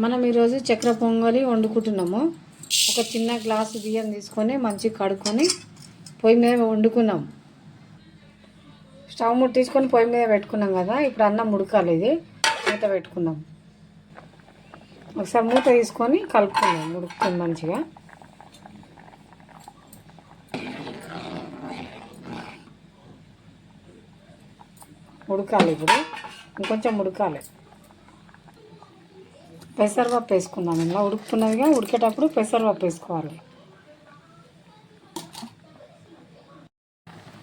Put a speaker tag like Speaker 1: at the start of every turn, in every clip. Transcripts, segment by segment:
Speaker 1: మనం ఈరోజు చక్కెర పొంగలి వండుకుంటున్నాము. ఒక చిన్న గ్లాసు బియ్యం తీసుకొని మంచిగా కడుక్కొని పొయ్యి మీద వండుకున్నాం. స్టవ్ ముట్టించుకొని పొయ్యి మీద పెట్టుకున్నాం కదా. ఇప్పుడు అన్నం ఉడకాలి. ఇది మూత పెట్టుకున్నాం. ఒకసారి మూత తీసుకొని కలుపుకున్నాం. ఉడుకుతుంది మంచిగా. ఉడకాలి. ఇప్పుడు ఇంకొంచెం ఉడకాలి. పెసరపప్పు వేసుకుందాం. ఇలా ఉడుకుతున్నదిగా. ఉడికేటప్పుడు పెసరపప్పు వేసుకోవాలి.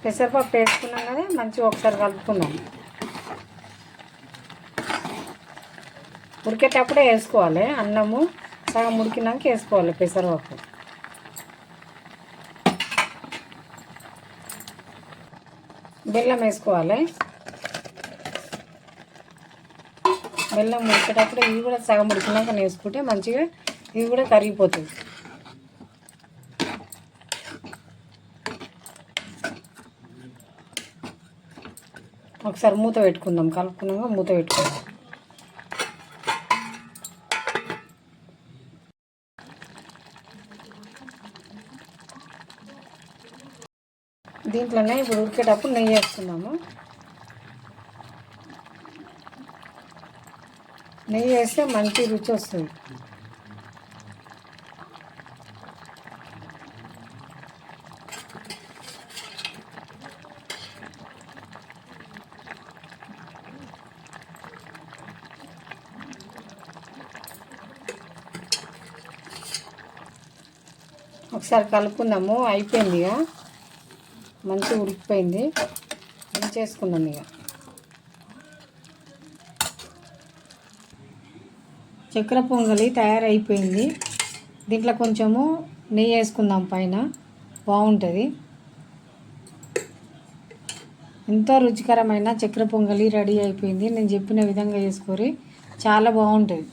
Speaker 1: పెసరపప్పు వేసుకున్నాం కదా. మంచిగా ఒకసారి కలుపుకుందాం. ఉడికేటప్పుడే వేసుకోవాలి. అన్నము సగం ఉడికినాక వేసుకోవాలి పెసరపప్పు. బెల్లం వేసుకోవాలి. బెల్లం ఉడికేటప్పుడు ఇవి కూడా సగం ఉడికినాక వేసుకుంటే మంచిగా ఇవి కూడా కరిగిపోతుంది. ఒకసారి మూత పెట్టుకుందాం. కలుపుకున్నాక మూత పెట్టుకుందాం. దీంట్లోనే ఇప్పుడు ఉడికేటప్పుడు నెయ్యి వేసుకుందాము. నెయ్యి వేస్తే మంచి రుచి వస్తుంది. ఒకసారి కలుపుకుందాము. అయిపోయింది. ఇక మంచిగా ఉడికిపోయింది. చేసుకుందాం. ఇక చక్కెర పొంగలి తయారైపోయింది. దీంట్లో కొంచెము నెయ్యి వేసుకుందాం పైన. బాగుంటుంది. ఎంతో రుచికరమైన చక్కెర పొంగలి రెడీ అయిపోయింది. నేను చెప్పిన విధంగా వేసుకొని చాలా బాగుంటుంది.